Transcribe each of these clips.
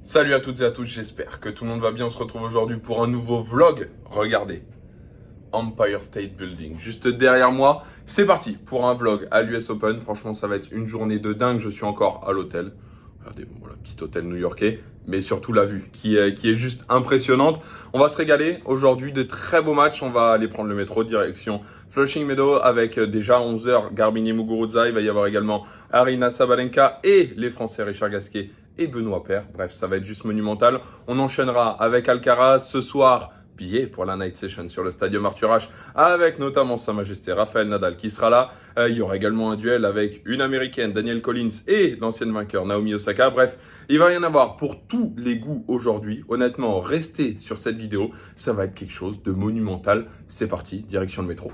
Salut à toutes et à tous, j'espère que tout le monde va bien. On se retrouve aujourd'hui pour un nouveau vlog. Regardez, Empire State Building, juste derrière moi. C'est parti pour un vlog à l'US Open. Franchement, ça va être une journée de dingue. Je suis encore à l'hôtel. Regardez, bon, voilà, petit hôtel new-yorkais, mais surtout la vue qui est juste impressionnante. On va se régaler aujourd'hui, des très beaux matchs. On va aller prendre le métro direction Flushing Meadow avec déjà 11h Garbiñe Muguruza. Il va y avoir également Aryna Sabalenka et les Français Richard Gasquet et Benoît Paire. Bref, ça va être juste monumental. On enchaînera avec Alcaraz ce soir. Billet pour la night session sur le Stadium Arthur Ashe avec notamment Sa Majesté Rafael Nadal qui sera là. Il y aura également un duel avec une américaine, Danielle Collins, et l'ancienne vainqueur Naomi Osaka. Bref, il va y en avoir pour tous les goûts aujourd'hui. Honnêtement, restez sur cette vidéo, ça va être quelque chose de monumental. C'est parti, direction le métro.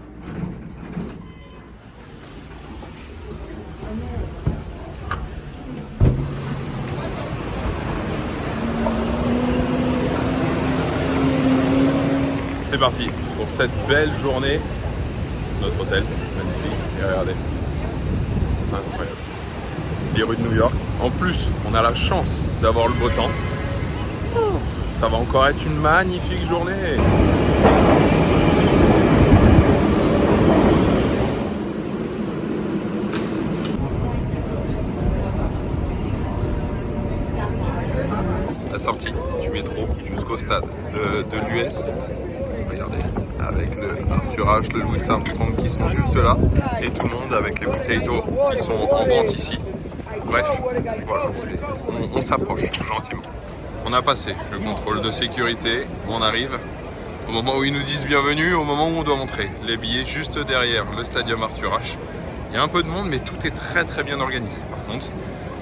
C'est parti pour cette belle journée. Notre hôtel, magnifique. Et regardez, incroyable. Les rues de New York. En plus, on a la chance d'avoir le beau temps. Ça va encore être une magnifique journée. La sortie du métro jusqu'au stade de l'US. Regardez, avec le Arthur Ashe, le Louis Armstrong qui sont juste là, et tout le monde avec les bouteilles d'eau qui sont en vente ici. Bref, voilà, on s'approche gentiment. On a passé le contrôle de sécurité, on arrive au moment où ils nous disent bienvenue, au moment où on doit montrer les billets juste derrière le Stadium Arthur Ashe. Il y a un peu de monde, mais tout est très très bien organisé par contre.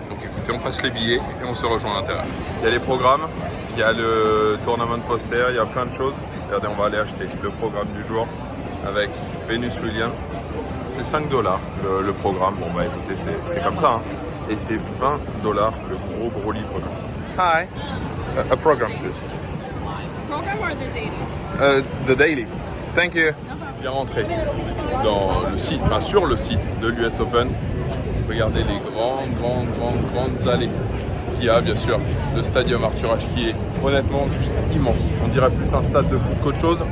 Donc écoutez, on passe les billets et on se rejoint à l'intérieur. Il y a les programmes, il y a le tournament poster, il y a plein de choses. Regardez, on va aller acheter le programme du jour avec Venus Williams. C'est 5 $, le programme. Bon bah écoutez, c'est comme ça. Hein. Et c'est 20 $ le gros livre comme ça. Hi, a program please. Program or the daily? The daily. Thank you. Bien rentré dans le site, enfin sur le site de l'US Open. Regardez les grandes allées qu'il y a, bien sûr, le Stadium Arthur Ashe qui est honnêtement juste immense. On dirait plus un stade de foot qu'autre chose.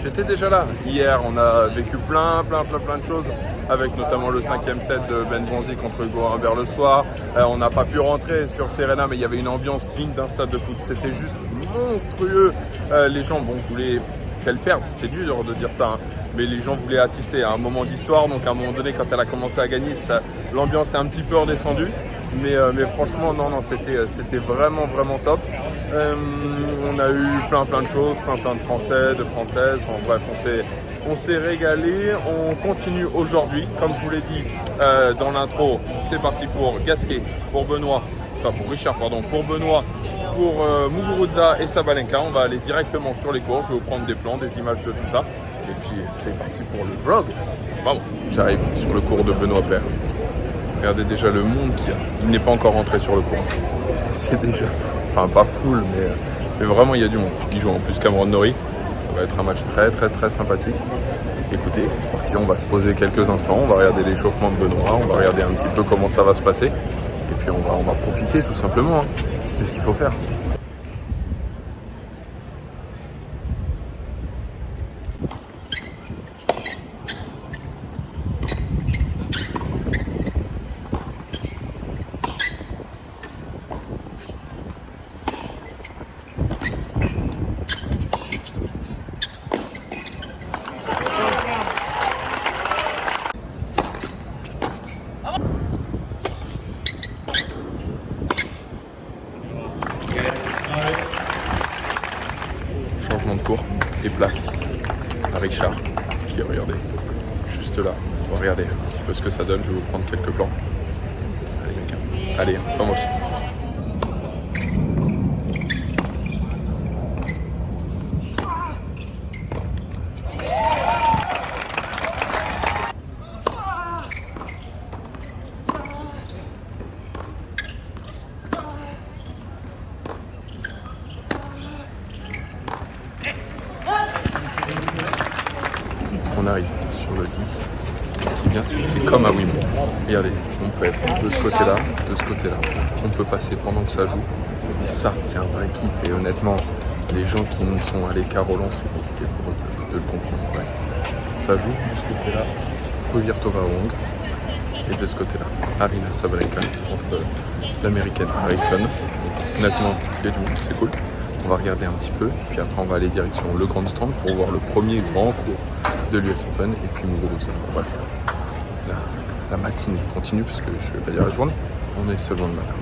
J'étais déjà là hier, on a vécu plein de choses avec notamment le 5e set de Ben Bonzi contre Hugo Humbert le soir. On n'a pas pu rentrer sur Serena, mais il y avait une ambiance digne d'un stade de foot. C'était juste monstrueux. Les gens voulaient qu'elle perde, c'est dur de dire ça, hein. Mais les gens voulaient assister à un moment d'histoire. Donc à un moment donné, quand elle a commencé à gagner, l'ambiance est un petit peu redescendue. Mais franchement, non, c'était vraiment top. On a eu plein de choses, plein de Français, de Françaises. En bref, on s'est régalé. On continue aujourd'hui, comme je vous l'ai dit dans l'intro. C'est parti pour Gasquet, pour Benoît, enfin pour Richard, pardon, pour Benoît, pour Muguruza et Sabalenka. On va aller directement sur les cours. Je vais vous prendre des plans, des images de tout ça. Et puis c'est parti pour le vlog. Bon, j'arrive sur le cours de Benoît Paire. Regardez déjà le monde qu'il y a. Il n'est pas encore rentré sur le court. C'est déjà, enfin pas full, mais vraiment il y a du monde. Il joue en plus Cameron Norrie. Ça va être un match très sympathique. Écoutez, c'est parti, on va se poser quelques instants. On va regarder l'échauffement de Benoît. On va regarder un petit peu comment ça va se passer. Et puis on va profiter tout simplement. Hein. C'est ce qu'il faut faire. Changement de cours et place à Richard qui est, regardez, juste là. On va regarder un petit peu ce que ça donne. Je vais vous prendre quelques plans. Allez mec, allez, vamos. On arrive sur le 10. Est-ce qu'il bien, c'est que c'est comme à Wimbledon. Regardez, on peut être de ce côté-là, de ce côté-là. On peut passer pendant que ça joue. Et ça, c'est un vrai kiff. Et honnêtement, les gens qui sont à l'écart Roland, c'est compliqué pour eux de le comprendre. Bref, ça joue de ce côté-là. Fruhvirtova Wong. Et de ce côté-là, Aryna Sabalenka contre l'américaine Harrison. Donc, honnêtement, il y a du monde, c'est cool. On va regarder un petit peu, puis après on va aller direction le Grand Stand pour voir le premier grand cours de l'US Open et puis Muguruza. Bref, la matinée continue parce que je ne vais pas dire la journée, on est seulement le matin.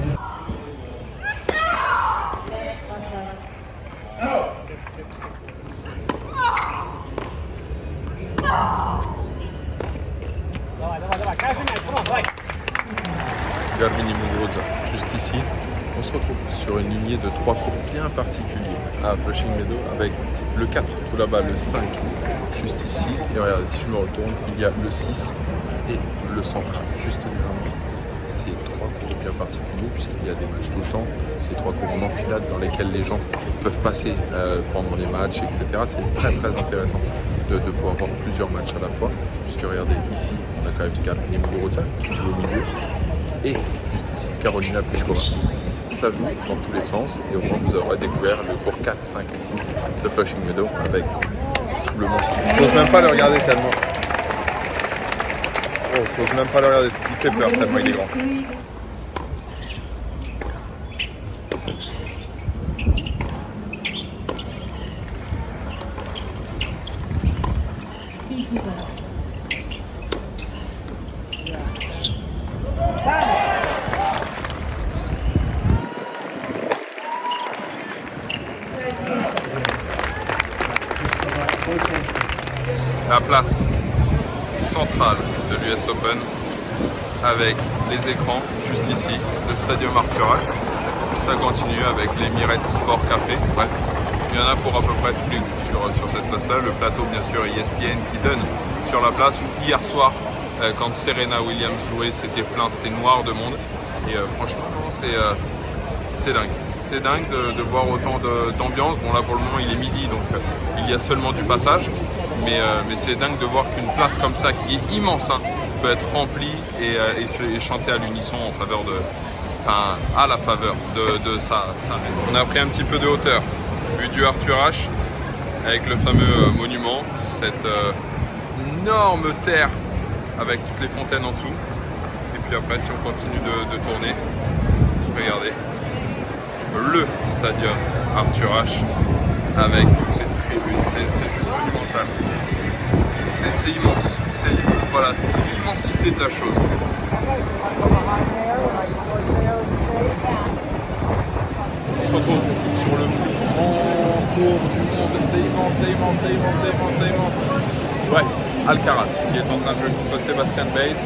Garbiñe Muguruza, juste ici. On se retrouve sur une lignée de 3 cours bien particuliers à Flushing Meadow avec le 4 tout là-bas, le 5 juste ici. Et regardez, si je me retourne, il y a le 6 et le central juste derrière moi. C'est 3 cours bien particuliers puisqu'il y a des matchs tout le temps. C'est 3 cours en enfilade dans lesquels les gens peuvent passer pendant les matchs, etc. C'est très très intéressant de pouvoir voir plusieurs matchs à la fois. Puisque regardez, ici, on a quand même Garbiñe Muguruza qui joue au milieu. Et juste ici, Karolina Pliskova. Ça joue dans tous les sens et au moins vous aurez découvert le cours 4, 5 et 6 de Flushing Meadow avec le monstre. J'ose même pas le regarder tellement. Oh, j'ose même pas le regarder, il fait peur tellement il est grand. La place centrale de l'US Open avec les écrans juste ici, le Stadium Arthur Ashe. Ça continue avec l'Emirates Sport Café. Bref, il y en a pour à peu près tous les goûts sur cette place-là. Le plateau, bien sûr, ESPN qui donne sur la place. Hier soir, quand Serena Williams jouait, c'était plein, c'était noir de monde. Et franchement, c'est dingue. C'est dingue de voir autant d'ambiance. Bon, là pour le moment il est midi, donc il y a seulement du passage. Mais c'est dingue de voir qu'une place comme ça, qui est immense, hein, peut être remplie et chanter à l'unisson en faveur à la faveur de sa maison. On a pris un petit peu de hauteur, vue du Arthur Ashe, avec le fameux monument, cette énorme terre avec toutes les fontaines en dessous. Et puis après, si on continue de tourner, regardez. Le Stadium Arthur Ashe avec toutes ces tribunes, c'est juste monumental. C'est immense, c'est voilà, l'immensité de la chose. On se retrouve sur le plus grand cours du monde, c'est immense. Ouais, Alcaraz qui est en train de jouer contre Sebastian Baez.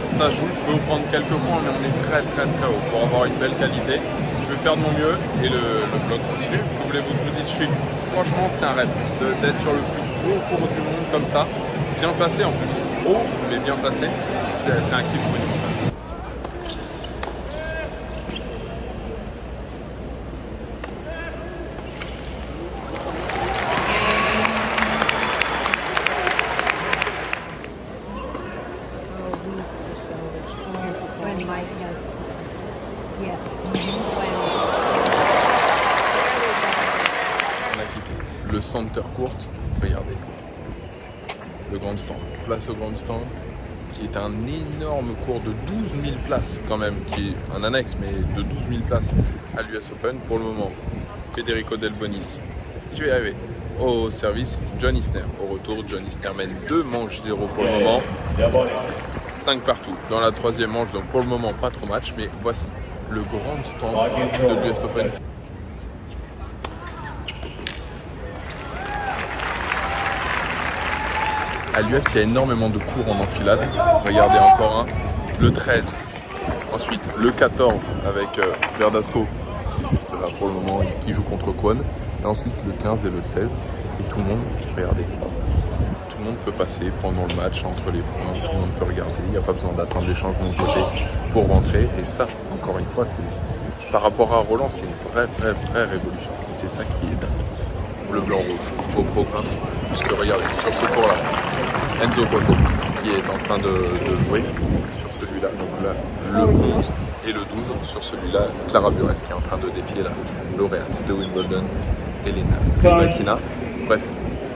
Ça joue, je vais vous prendre quelques points, mais on est très haut pour avoir une belle qualité. Je vais faire de mon mieux et le vlog continue. Voulez-vous que je vous dise, franchement c'est un rêve d'être sur le plus haut cours du monde comme ça, bien placé en plus, haut mais bien placé, c'est un kiff monumental. Le center court, regardez, le Grand Stand, place au Grand Stand, qui est un énorme cours de 12 000 places quand même, qui est un annexe, mais de 12 000 places à l'US Open. Pour le moment, Federico Delbonis, je vais y arriver, au service, John Isner. Au retour, John Isner mène 2 manches 0 pour le moment, 5 partout dans la 3e manche, donc pour le moment pas trop match, mais voici le Grand Stand de l'US Open. À l'US, il y a énormément de cours en enfilade. Regardez encore un, le 13. Ensuite, le 14 avec Verdasco, qui est juste là pour le moment, qui joue contre Kwon. Et ensuite, le 15 et le 16. Et tout le monde, regardez, tout le monde peut passer pendant le match entre les points. Tout le monde peut regarder. Il n'y a pas besoin d'attendre les changements de côté pour rentrer. Et ça, encore une fois, par rapport à Roland, c'est une vraie révolution. Et c'est ça qui est dingue. Le blanc rouge au programme. Puisque regardez, sur ce cours-là, Enzo Couacaud, qui est en train de jouer sur celui-là. Donc là, le 11 et le 12 sur celui-là, Clara Burel qui est en train de défier la lauréate de Wimbledon, Elena Rybakina. Bref,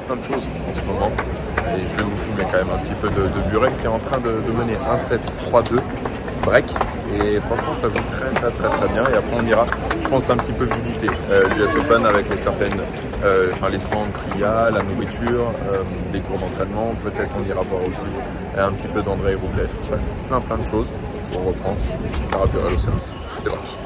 plein de choses en ce moment. Et je vais vous filmer quand même un petit peu de Burel qui est en train de mener 1-7, 3-2, break. Et franchement, ça joue très bien. Et après, on ira, je pense, un petit peu visiter l'US Open avec les certaines, les stands qu'il y a, la nourriture, les cours d'entraînement. Peut-être on ira voir aussi un petit peu d'Andrei Rublev. Bref, plein de choses. Je reprends. Clara Burel au service. C'est parti.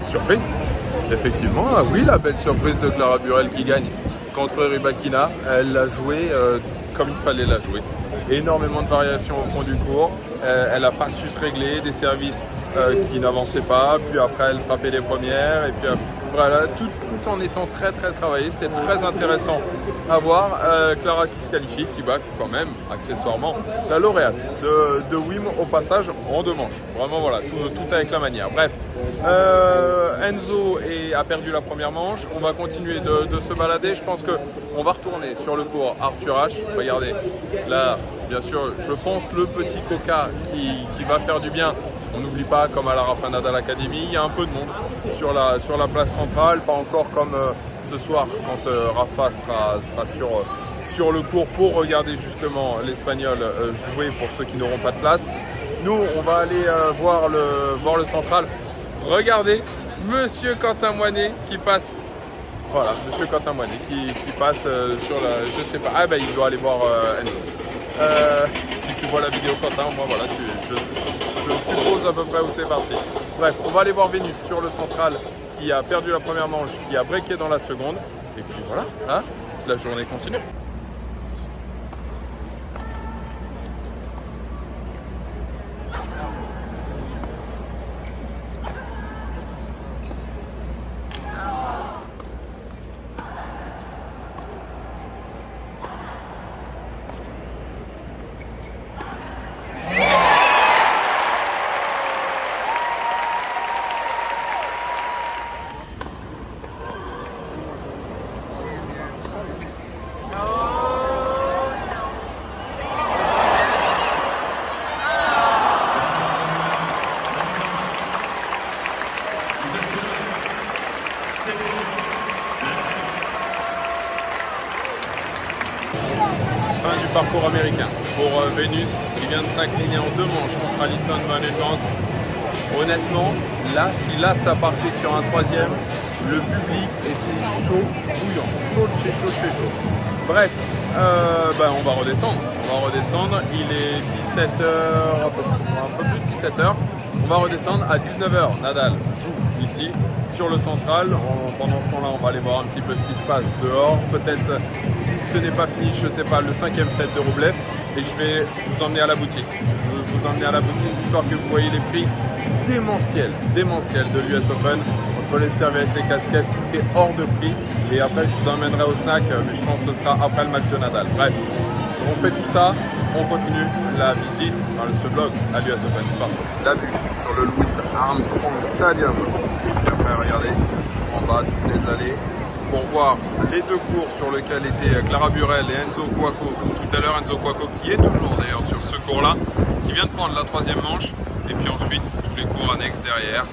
Surprise, effectivement, ah oui, la belle surprise de Clara Burel qui gagne contre Rybakina. Elle l'a joué comme il fallait la jouer. Énormément de variations au fond du cours. Elle n'a pas su se régler, des services qui n'avançaient pas. Puis après, elle frappait les premières. Et puis voilà, tout en étant très travaillé. C'était très intéressant à voir. Clara qui se qualifie, qui bat quand même accessoirement la lauréate de Wim au passage en 2 manches. Vraiment voilà, tout avec la manière. Bref, Enzo a perdu la première manche. On va continuer de se balader. Je pense qu'on va retourner sur le cours Arthur H. Regardez, là, bien sûr, je pense le petit coca qui va faire du bien. On n'oublie pas, comme à la Rafa Nadal Academy, il y a un peu de monde sur la place centrale, pas encore comme ce soir quand Rafa sera sur le cours pour regarder justement l'Espagnol jouer pour ceux qui n'auront pas de place. Nous, on va aller voir le central. Regardez, Monsieur Quentin Moinet qui passe. Voilà, Monsieur Quentin Moinet qui passe sur la... Je sais pas. Ah ben il doit aller voir Enzo. Si tu vois la vidéo Quentin, moi voilà, je suppose à peu près où c'est parti. Bref, on va aller voir Vénus sur le central qui a perdu la première manche, qui a breaké dans la seconde. Et puis voilà, hein, la journée continue. Fin du parcours américain pour Vénus qui vient de s'incliner en 2 manches contre Alison Van Uytvanck. Honnêtement, là ça partait sur un 3e, le public était chaud, bouillant, chaud de chez chaud. Bref, on va redescendre, il est 17h, un peu plus de 17h. On va redescendre à 19h. Nadal joue ici sur le central. Pendant ce temps-là, on va aller voir un petit peu ce qui se passe dehors. Peut-être, si ce n'est pas fini, je ne sais pas, le 5e set de Rublev. Et je vais vous emmener à la boutique. Je vais vous emmener à la boutique histoire que vous voyez les prix démentiels de l'US Open. Entre les serviettes, les casquettes, tout est hors de prix. Et après, je vous emmènerai au snack, mais je pense que ce sera après le match de Nadal. Bref, on fait tout ça. On continue la visite dans ce vlog à l'US Open. C'est parti. La vue sur le Louis Armstrong Stadium. Et puis après, regardez, en bas, toutes les allées pour voir les 2 cours sur lesquels étaient Clara Burel et Enzo Couaco. Tout à l'heure, Enzo Couaco qui est toujours d'ailleurs sur ce cours-là, qui vient de prendre la 3e manche. Et puis ensuite, tous les cours annexes derrière.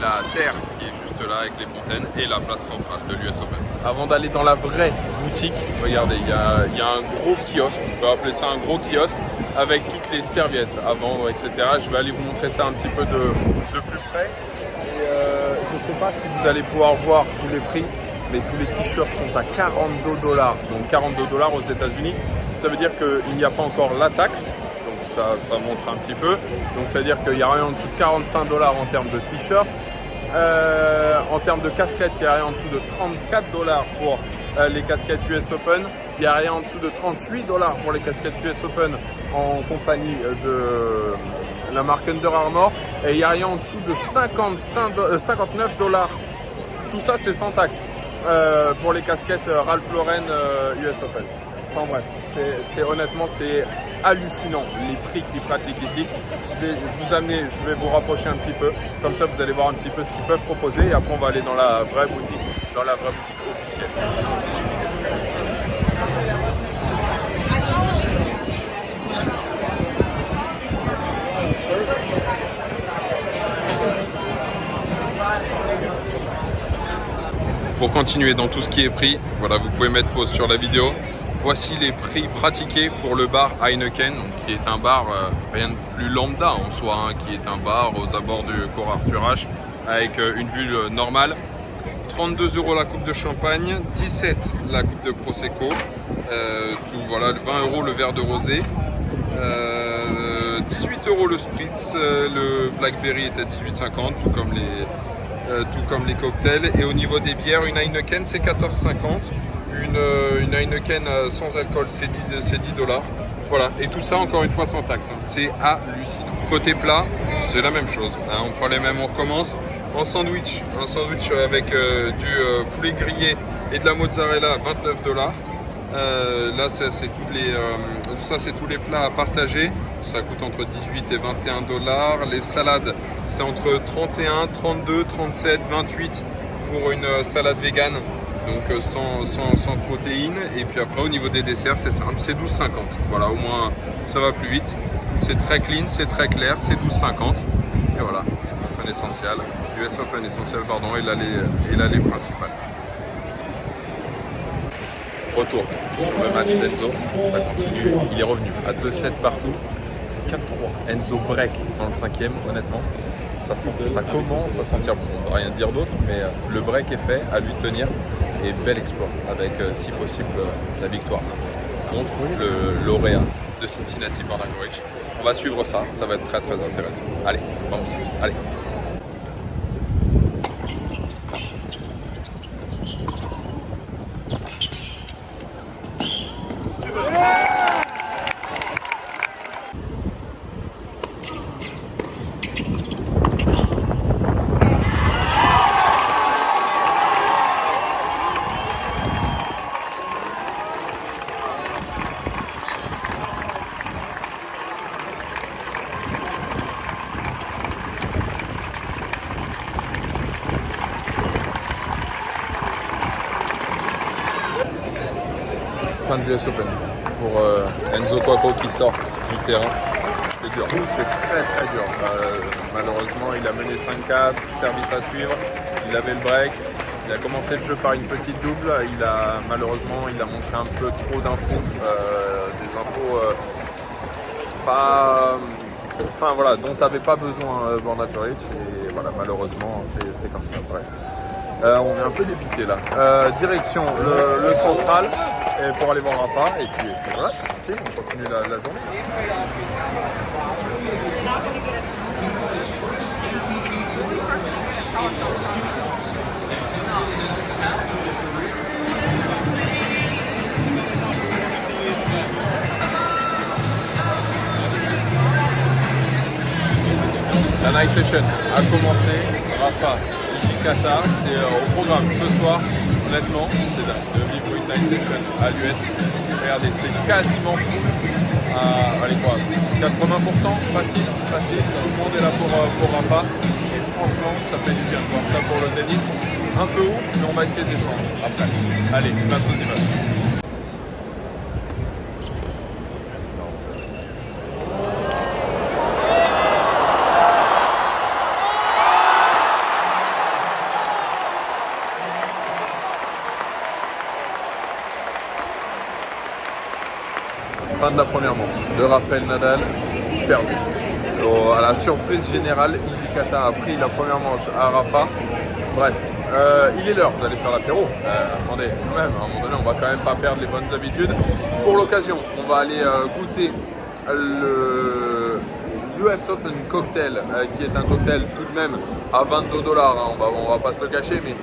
La terre qui est juste là avec les fontaines et la place centrale de l'US Open. Avant d'aller dans la vraie boutique, regardez, il y a un gros kiosque, on peut appeler ça un gros kiosque, avec toutes les serviettes à vendre, etc. Je vais aller vous montrer ça un petit peu de plus près. sais pas si vous allez pouvoir voir tous les prix, mais tous les t-shirts sont à $42. Donc $42 aux États-Unis. Ça veut dire qu'il n'y a pas encore la taxe. Donc ça montre un petit peu. Donc ça veut dire qu'il n'y a rien en dessous de $45 en termes de t-shirts. En termes de casquettes, il n'y a rien en dessous de $34 pour les casquettes US Open. Il n'y a rien en dessous de $38 pour les casquettes US Open en compagnie de la marque Under Armour. Et il n'y a rien en dessous de $59. Tout ça, c'est sans taxe pour les casquettes Ralph Lauren US Open. Enfin bref, honnêtement, c'est hallucinant les prix qu'ils pratiquent ici. Je vais vous rapprocher un petit peu. Comme ça, vous allez voir un petit peu ce qu'ils peuvent proposer. Et après, on va aller dans la vraie boutique officielle. Pour continuer dans tout ce qui est prix, voilà, vous pouvez mettre pause sur la vidéo. Voici les prix pratiqués pour le bar Heineken, qui est un bar rien de plus lambda en soi, hein, qui est un bar aux abords du cours Arthur Ashe avec une vue normale. 32 € la coupe de champagne, 17 la coupe de Prosecco, voilà, 20 € le verre de rosé, 18 € le Spritz, le Blackberry est à 18,50 tout comme les cocktails. Et au niveau des bières, une Heineken c'est 14,50. Une Heineken sans alcool, c'est 10 $. Voilà, et tout ça encore une fois sans taxe. Hein. C'est hallucinant. Côté plat, c'est la même chose. Hein. On prend les mêmes, on recommence. En sandwich, un sandwich avec du poulet grillé et de la mozzarella, 29 $. Là, c'est tous les plats à partager. Ça coûte entre 18 et 21 $. Les salades, c'est entre 31, 32, 37, 28 pour une salade végane. Donc sans protéines. Et puis après au niveau des desserts c'est simple, c'est 12,50. Voilà, au moins ça va plus vite. C'est très clean, c'est très clair, c'est 12,50. Et voilà, Open Essential, US Open Essential pardon, et l'allée principale. Retour sur le match d'Enzo, ça continue, il est revenu à 2-7 partout, 4-3. Enzo break dans le 5e, honnêtement. Ça commence à sentir bon. On ne va rien dire d'autre, mais le break est fait, à lui de tenir. Et bel exploit avec, si possible, la victoire contre le lauréat de Cincinnati Bernard-Louis. On va suivre ça, ça va être très très intéressant. Allez, vamos, allez. Fin de l'US Open pour Enzo Couacaud qui sort du terrain. C'est dur, c'est très très dur. Malheureusement, il a mené 5-4, service à suivre, il avait le break, il a commencé le jeu par une petite double, malheureusement il a montré un peu trop d'infos, des infos dont tu n'avais pas besoin Bernard-Louis, et voilà, malheureusement c'est comme ça, bref. On est un peu dépité là. Direction le central pour aller voir Rafa et puis voilà, c'est parti, on continue la journée. La night session a commencé. Rafa, Hijikata, c'est au programme ce soir. Honnêtement, c'est dingue de vivre une night session à l'US. Regardez, c'est quasiment allez quoi, 80% facile. Tout le monde est là pour Rafa. Et franchement, ça fait du bien de voir ça pour le tennis. Un peu haut, mais on va essayer de descendre après. Allez, place aux images. Fin de la première manche de Rafael Nadal, perdu. À la surprise générale, Hijikata a pris la première manche à Rafa. Bref, il est l'heure d'aller faire l'apéro. Attendez, quand même, à un moment donné, on va quand même pas perdre les bonnes habitudes. Pour l'occasion, on va aller goûter le US Open Cocktail, qui est un cocktail tout de même à 22 $. On va pas se le cacher, mais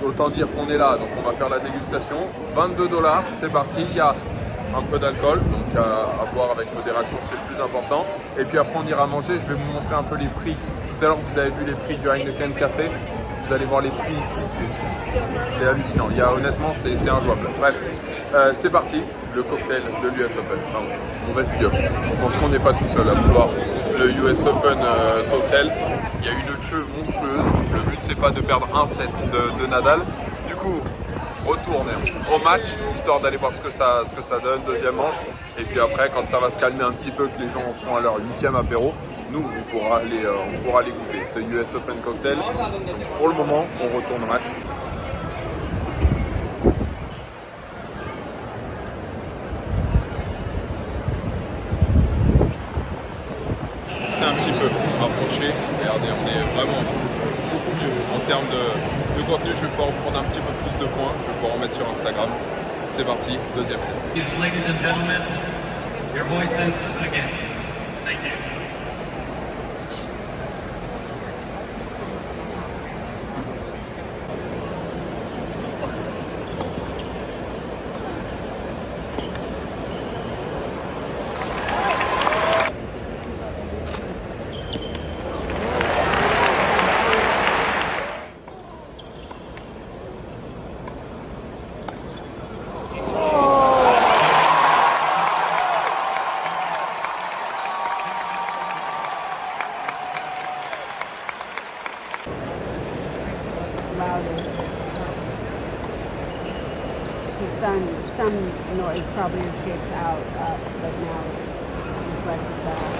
autant dire qu'on est là. Donc on va faire la dégustation. 22 $, c'est parti. Il y a un peu d'alcool, donc à boire avec modération, c'est le plus important. Et puis après, on ira manger. Je vais vous montrer un peu les prix. Tout à l'heure, vous avez vu les prix du Heineken Café. Vous allez voir les prix ici, c'est hallucinant. Honnêtement, c'est injouable. Bref, c'est parti, le cocktail de l'US Open. Mauvaise pioche. Je pense qu'on n'est pas tout seul à vouloir le US Open cocktail. Il y a une queue monstrueuse. Le but, c'est pas de perdre un set de Nadal. Du coup, retourner au match, histoire d'aller voir ce que ça donne, deuxième manche. Et puis après, quand ça va se calmer un petit peu, que les gens seront à leur 8e apéro, nous, on pourra aller goûter ce US Open Cocktail. Pour le moment, on retourne au match. C'est un petit peu rapproché. Regardez, on est vraiment beaucoup mieux. En termes de contenu, je vais pouvoir prendre un petit peu plus de points. Je vais pouvoir en mettre sur Instagram. C'est parti, deuxième set. Ladies and gentlemen, your voices again. Thank you. Some noise probably escapes out, but now it's less of that.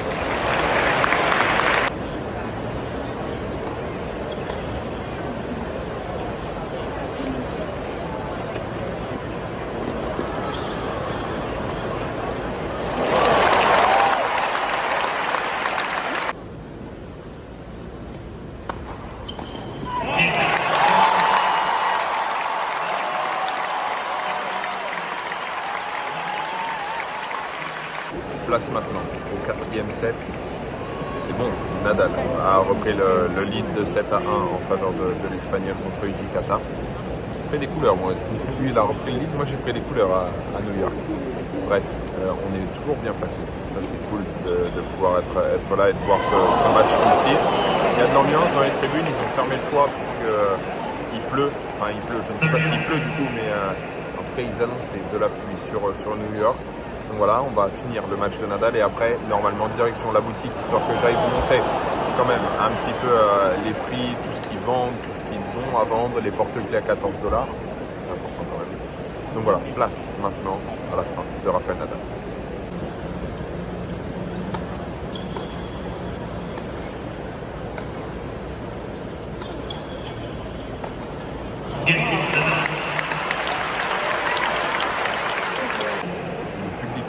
Place maintenant au 4e set. C'est bon, Nadal a repris le lead de 7-1 en faveur de l'Espagnol contre Yuji Kata. Il a pris des couleurs, moi. Lui il a repris le lead, moi j'ai pris les couleurs à New York. Bref, on est toujours bien placé. Ça c'est cool de pouvoir être là et de voir ce match ici. Il y a de l'ambiance dans les tribunes, ils ont fermé le toit puisqu'il pleut. Enfin il pleut, je ne sais pas s'il pleut du coup, mais en tout cas ils annonçaient de la pluie sur New York. Donc voilà, on va finir le match de Nadal et après, normalement, direction la boutique, histoire que j'aille vous montrer quand même un petit peu les prix, tout ce qu'ils vendent, tout ce qu'ils ont à vendre, les porte-clés à 14 $, parce que c'est important quand même. Donc voilà, place maintenant à la fin de Rafael Nadal.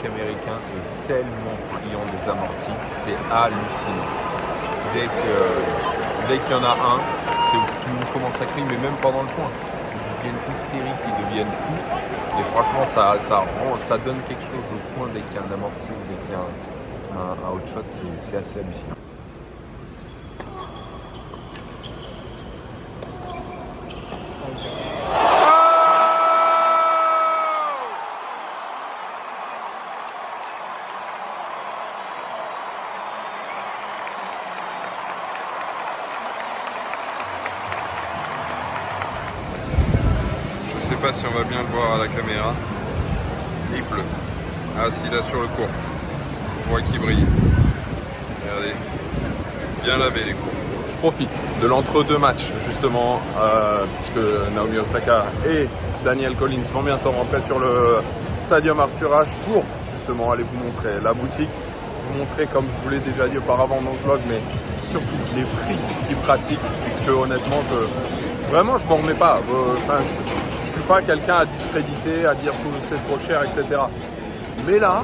Américain est tellement friand des amortis, c'est hallucinant. Dès qu'il y en a un, c'est ouf, tout le monde commence à crier, mais même pendant le point. Ils deviennent hystériques, ils deviennent fous. Et franchement, ça donne quelque chose au point dès qu'il y a un amorti ou dès qu'il y a un outshot, c'est assez hallucinant. Je sais pas si on va bien le voir à la caméra. Il pleut. Ah si, là sur le court. Je vois qu'il brille. Regardez. Bien lavé les cours. Je profite de l'entre-deux matchs justement, puisque Naomi Osaka et Danielle Collins vont bientôt rentrer sur le Stadium Arthur Ashe pour justement aller vous montrer la boutique. Vous montrer, comme je vous l'ai déjà dit auparavant dans ce vlog, mais surtout les prix qu'ils pratiquent, puisque honnêtement, je m'en remets pas. Je suis pas quelqu'un à discréditer, à dire que c'est trop cher, etc. Mais là,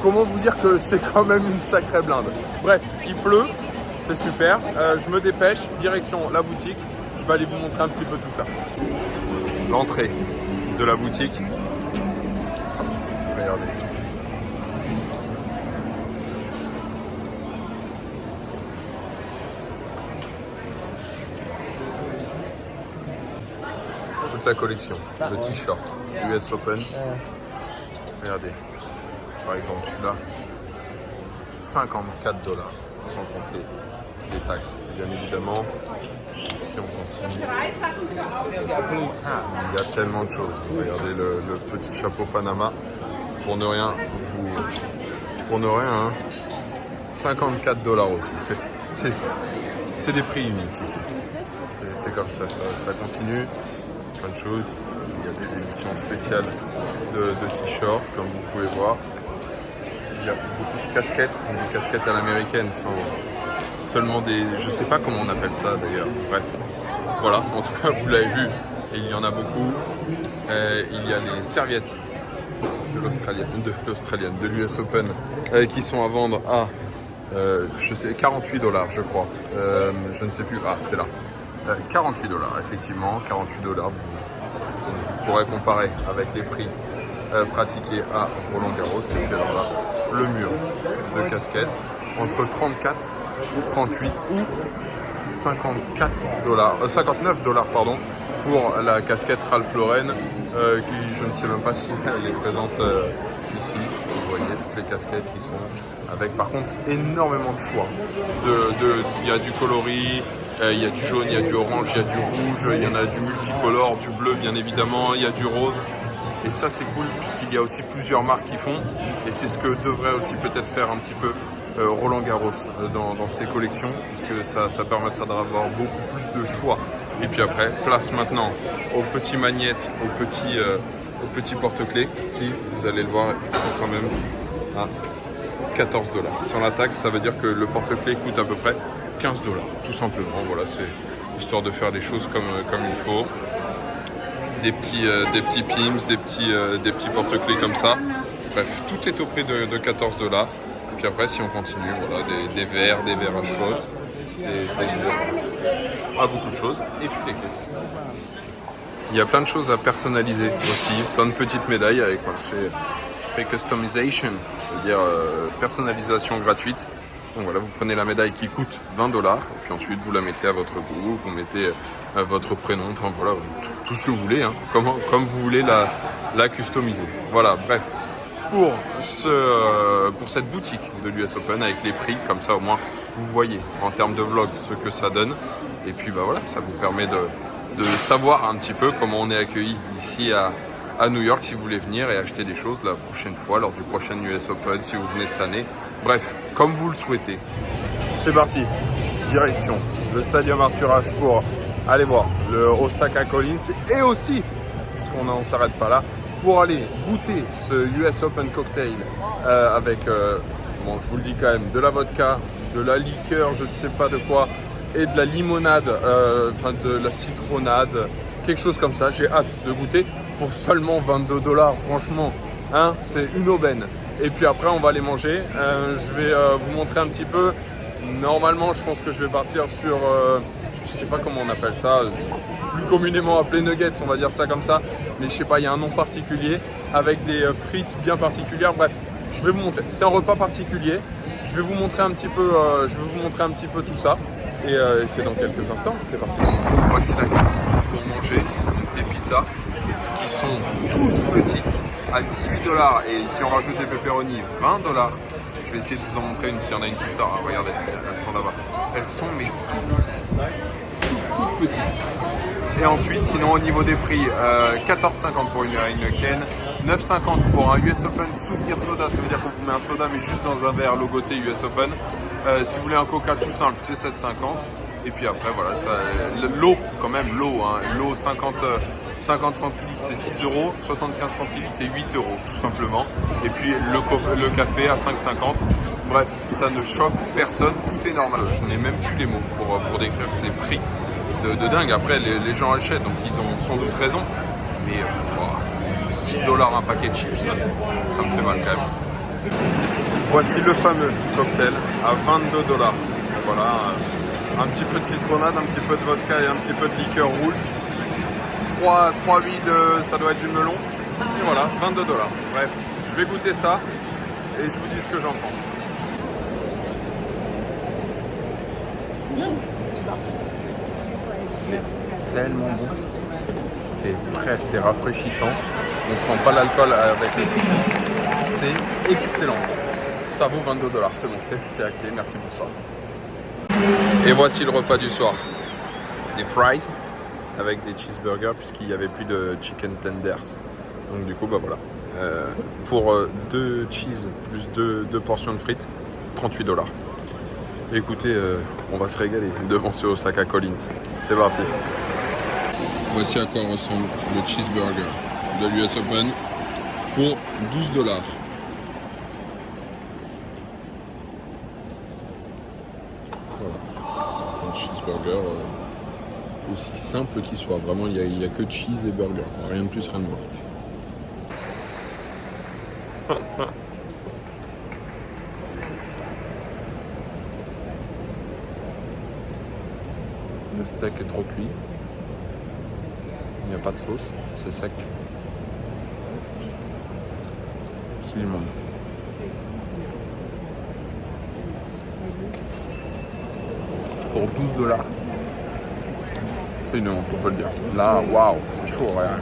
comment vous dire que c'est quand même une sacrée blinde. Bref, il pleut, c'est super. Je me dépêche, direction la boutique. je vais aller vous montrer un petit peu tout ça. L'entrée de la boutique. Regardez. Toute la collection de t-shirts US Open. Regardez. Par exemple, celui-là. $54, sans compter les taxes, bien évidemment. Si on continue, il y a tellement de choses. Regardez le petit chapeau Panama. Pour ne rien, hein, $54 aussi. C'est des prix uniques ici. C'est comme ça continue. Plein de choses. Il y a des éditions spéciales de t-shirts, comme vous pouvez voir. Il y a beaucoup de casquettes, des casquettes à l'américaine, sans seulement des... Je sais pas comment on appelle ça d'ailleurs. Bref, voilà, en tout cas vous l'avez vu, et il y en a beaucoup. Il y a les serviettes de l'US Open qui sont à vendre à je sais, $48 je crois. Je ne sais plus, c'est là. $48 effectivement, $48. Vous pourrez comparer avec les prix pratiqués à Roland Garros, c'est fait là. Le mur de casquettes entre 34, 38 ou $59 pardon, pour la casquette Ralph Lauren qui je ne sais même pas si elle est présente ici. Vous voyez toutes les casquettes qui sont avec par contre énormément de choix. Il y a du coloris, il y a du jaune, il y a du orange, il y a du rouge, il y en a du multicolore, du bleu bien évidemment, il y a du rose. Et ça c'est cool puisqu'il y a aussi plusieurs marques qui font et c'est ce que devrait aussi peut-être faire un petit peu Roland Garros dans ses collections puisque ça permettra d'avoir beaucoup plus de choix. Et puis après, place maintenant aux petits magnettes, aux petits porte-clés qui, vous allez le voir, sont quand même à $14. Sans la taxe, ça veut dire que le porte-clés coûte à peu près $15, tout simplement. Voilà, c'est histoire de faire des choses comme il faut. Des petits pims, des petits porte-clés comme ça. Bref, tout est au prix de $14. Et puis après, si on continue, voilà, des verres à chaude, beaucoup de choses. Et puis des caisses. Il y a plein de choses à personnaliser aussi, plein de petites médailles avec marché customization, c'est-à-dire personnalisation gratuite. Donc voilà, vous prenez la médaille qui coûte $20 et puis ensuite vous la mettez à votre goût, vous mettez votre prénom, enfin voilà, tout ce que vous voulez, hein, comme vous voulez la customiser. Voilà, bref, pour cette boutique de l'US Open avec les prix, comme ça au moins vous voyez en termes de vlog ce que ça donne. Et puis bah voilà, ça vous permet de savoir un petit peu comment on est accueilli ici à New York si vous voulez venir et acheter des choses la prochaine fois, lors du prochain US Open, si vous venez cette année. Bref, comme vous le souhaitez. C'est parti, direction le Stadium Arthur Ashe pour aller voir le Osaka Collins et aussi, puisqu'on n'en s'arrête pas là, pour aller goûter ce US Open cocktail avec, bon je vous le dis quand même, de la vodka, de la liqueur, je ne sais pas de quoi, et de la limonade, enfin de la citronnade, quelque chose comme ça. J'ai hâte de goûter pour seulement $22, franchement, hein, c'est une aubaine. Et puis après on va aller manger, je vais vous montrer un petit peu. Normalement je pense que je vais partir sur, je sais pas comment on appelle ça, plus communément appelé nuggets, on va dire ça comme ça, mais je sais pas, il y a un nom particulier, avec des frites bien particulières, bref, je vais vous montrer. C'était un repas particulier, je vais vous montrer un petit peu, tout ça, et c'est dans quelques instants, c'est parti. Voici la carte pour manger des pizzas qui sont toutes petites, à $18 et si on rajoute des pepperoni, $20. Je vais essayer de vous en montrer une s'il y en a une qui sort. Regardez, elles sont là-bas. Elles sont mais toutes petites. Et ensuite, sinon au niveau des prix, $14,50 pour une Heineken, $9,50 pour un US Open souvenir soda. Ça veut dire qu'on vous met un soda mais juste dans un verre logoté US Open. Si vous voulez un coca tout simple, c'est $7,50. Et puis après, voilà, l'eau quand même, l'eau 50 centilitres c'est €6, 75 centilitres c'est €8 tout simplement. Et puis le café à $5,50. Bref, ça ne choque personne, tout est normal. Je n'ai même plus les mots pour décrire ces prix de dingue. Après, les gens achètent, donc ils ont sans doute raison. Mais $6 un paquet de chips, ça me fait mal quand même. Voici le fameux cocktail à $22. Voilà. Un petit peu de citronnade, un petit peu de vodka et un petit peu de liqueur rouge. 3 huiles, ça doit être du melon. Et voilà, 22 $. Bref, je vais goûter ça et je vous dis ce que j'en pense. C'est tellement bon. C'est frais, c'est rafraîchissant. On sent pas l'alcool avec le citron. C'est excellent. Ça vaut 22 $. C'est bon, c'est acté. Merci, bonsoir. Et voici le repas du soir. Des fries avec des cheeseburgers puisqu'il n'y avait plus de chicken tenders. Donc du coup, bah voilà. Pour 2 cheese plus 2 portions de frites, 38 $. Écoutez, on va se régaler devant ce Osaka Collins. C'est parti. Voici à quoi ressemble le cheeseburger de l'US Open pour 12 $. Voilà. C'est un cheeseburger aussi simple qu'il soit. Vraiment, il n'y a que cheese et burger. Rien de plus, rien de moins. Le steak est trop cuit. Il n'y a pas de sauce, c'est sec. C'est immonde. Pour 12 $. C'est une honte, on peut le dire. Là, waouh, c'est chaud, rien.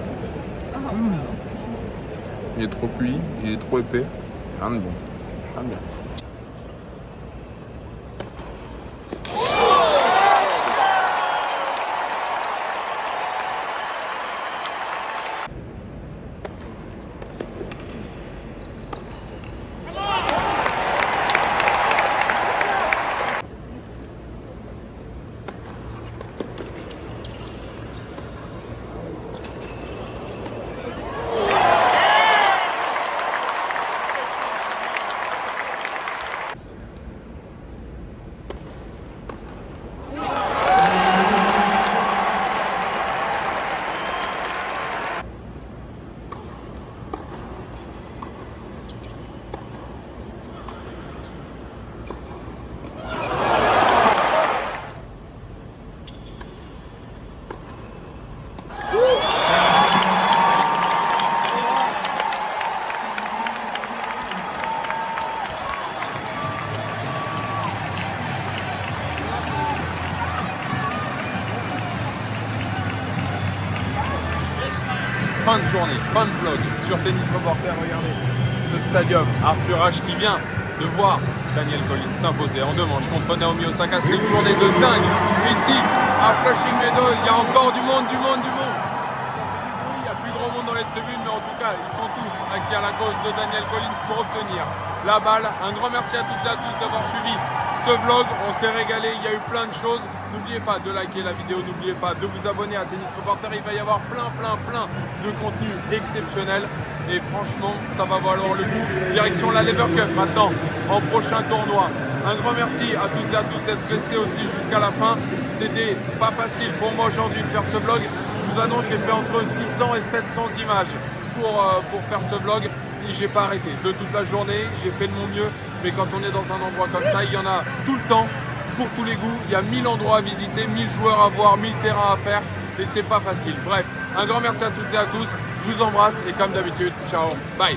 Il est trop cuit, il est trop épais. Rien de bon. Rien de bien. Fin de journée, fin de vlog sur Tennis Reporter. Regardez ce stadium. Arthur Ashe qui vient de voir Daniel Collins s'imposer en 2 manches contre Naomi Osaka. C'était une journée de dingue. Ici, à Flushing Meadows, il y a encore du monde. Il y a plus grand monde dans les tribunes, mais en tout cas, ils sont tous acquis à la cause de Daniel Collins pour obtenir la balle. Un grand merci à toutes et à tous d'avoir suivi ce vlog. On s'est régalé, il y a eu plein de choses. N'oubliez pas de liker la vidéo, n'oubliez pas de vous abonner à Tennis Reporter. Il va y avoir plein de contenu exceptionnel. Et franchement, ça va valoir le coup. Direction la Lever Cup maintenant, en prochain tournoi. Un grand merci à toutes et à tous d'être restés aussi jusqu'à la fin. C'était pas facile pour moi aujourd'hui de faire ce vlog. Je vous annonce, j'ai fait entre 600 et 700 images pour faire ce vlog. Et j'ai pas arrêté de toute la journée, j'ai fait de mon mieux. Mais quand on est dans un endroit comme ça, il y en a tout le temps. Pour tous les goûts, il y a 1000 endroits à visiter, 1000 joueurs à voir, 1000 terrains à faire et c'est pas facile. Bref, un grand merci à toutes et à tous, je vous embrasse et comme d'habitude, ciao, bye.